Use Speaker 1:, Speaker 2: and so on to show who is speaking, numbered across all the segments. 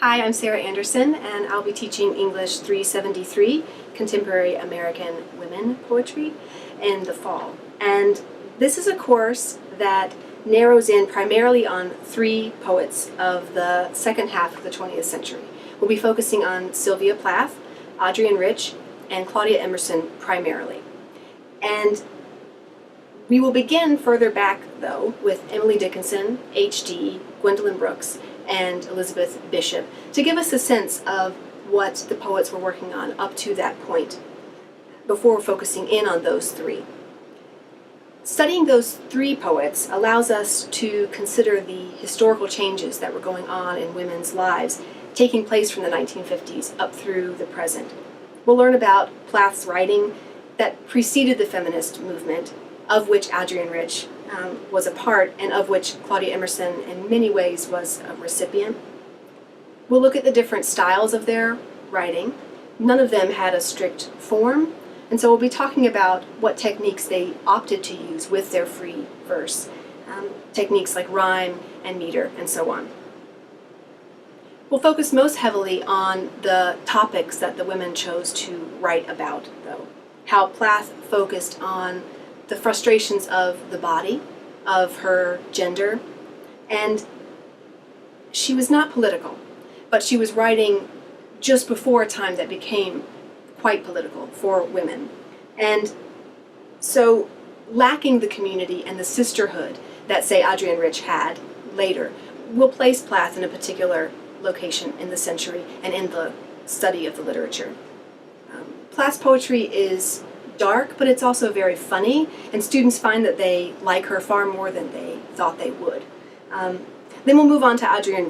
Speaker 1: Hi, I'm Sarah Anderson, and I'll be teaching English 373, Contemporary American Women Poetry, in the fall. And this is a course that narrows in primarily on three poets of the second half of the 20th century. We'll be focusing on Sylvia Plath, Adrienne, and Claudia Emerson primarily. And we will begin further back, though, with Emily Dickinson, H.D., Gwendolyn Brooks, and Elizabeth Bishop, to give us a sense of what the poets were working on up to that point, before focusing in on those three. Studying those three poets allows us to consider the historical changes that were going on in women's lives, taking place from the 1950s up through the present. We'll learn about Plath's writing that preceded the feminist movement, of which Adrienne was a part, and of which Claudia Emerson in many ways was a recipient. We'll look at the different styles of their writing. None of them had a strict form, and so we'll be talking about what techniques they opted to use with their free verse, techniques like rhyme and meter and so on. We'll focus most heavily on the topics that the women chose to write about, though. How Plath focused on the frustrations of the body, of her gender, and she was not political, but she was writing just before a time that became quite political for women. And so, lacking the community and the sisterhood that, say, Adrienne had later, will place Plath in a particular location in the century and in the study of the literature. Plath's poetry is dark, but it's also very funny, and students find that they like her far more than they thought they would. Then we'll move on to Adrienne,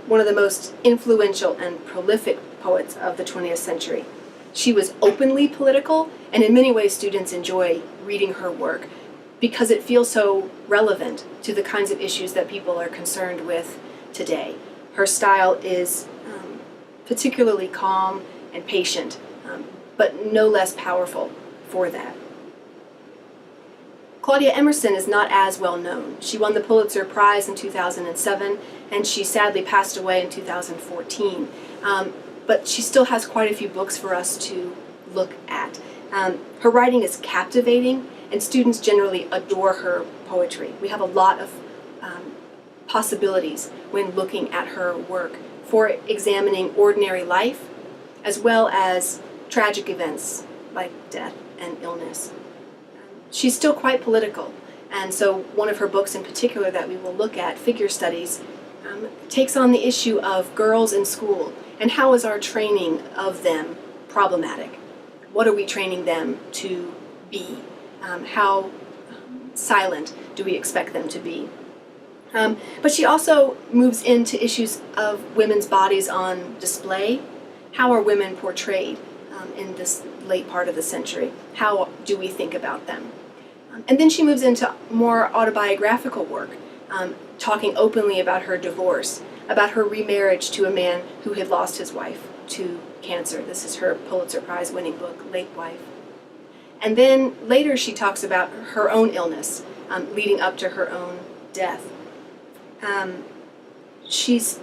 Speaker 1: one of the most influential and prolific poets of the 20th century. She was openly political, and in many ways students enjoy reading her work because it feels so relevant to the kinds of issues that people are concerned with today. Her style is particularly calm and patient, but no less powerful for that. Claudia Emerson is not as well known. She won the Pulitzer Prize in 2007, and she sadly passed away in 2014. But she still has quite a few books for us to look at. Her writing is captivating, and students generally adore her poetry. We have a lot of possibilities when looking at her work for examining ordinary life, as well as tragic events like death and illness. She's still quite political, and so one of her books in particular that we will look at, Figure Studies, takes on the issue of girls in school and how is our training of them problematic. What are we training them to be? How silent do we expect them to be? But she also moves into issues of women's bodies on display. How are women portrayed in this late part of the century? How do we think about them? And then she moves into more autobiographical work, talking openly about her divorce, about her remarriage to a man who had lost his wife to cancer. This is her Pulitzer Prize winning book, Late Wife. And then later she talks about her own illness, leading up to her own death. She's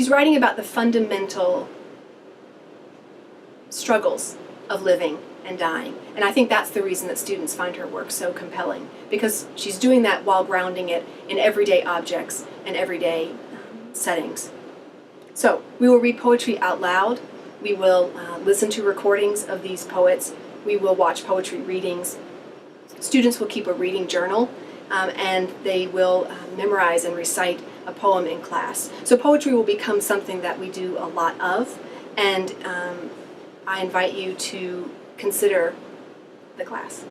Speaker 1: writing about the fundamental struggles of living and dying. And I think that's the reason that students find her work so compelling, because she's doing that while grounding it in everyday objects and everyday settings. So we will read poetry out loud. We will listen to recordings of these poets. We will watch poetry readings. Students will keep a reading journal, and they will memorize and recite a poem in class. So poetry will become something that we do a lot of, and I invite you to consider the class.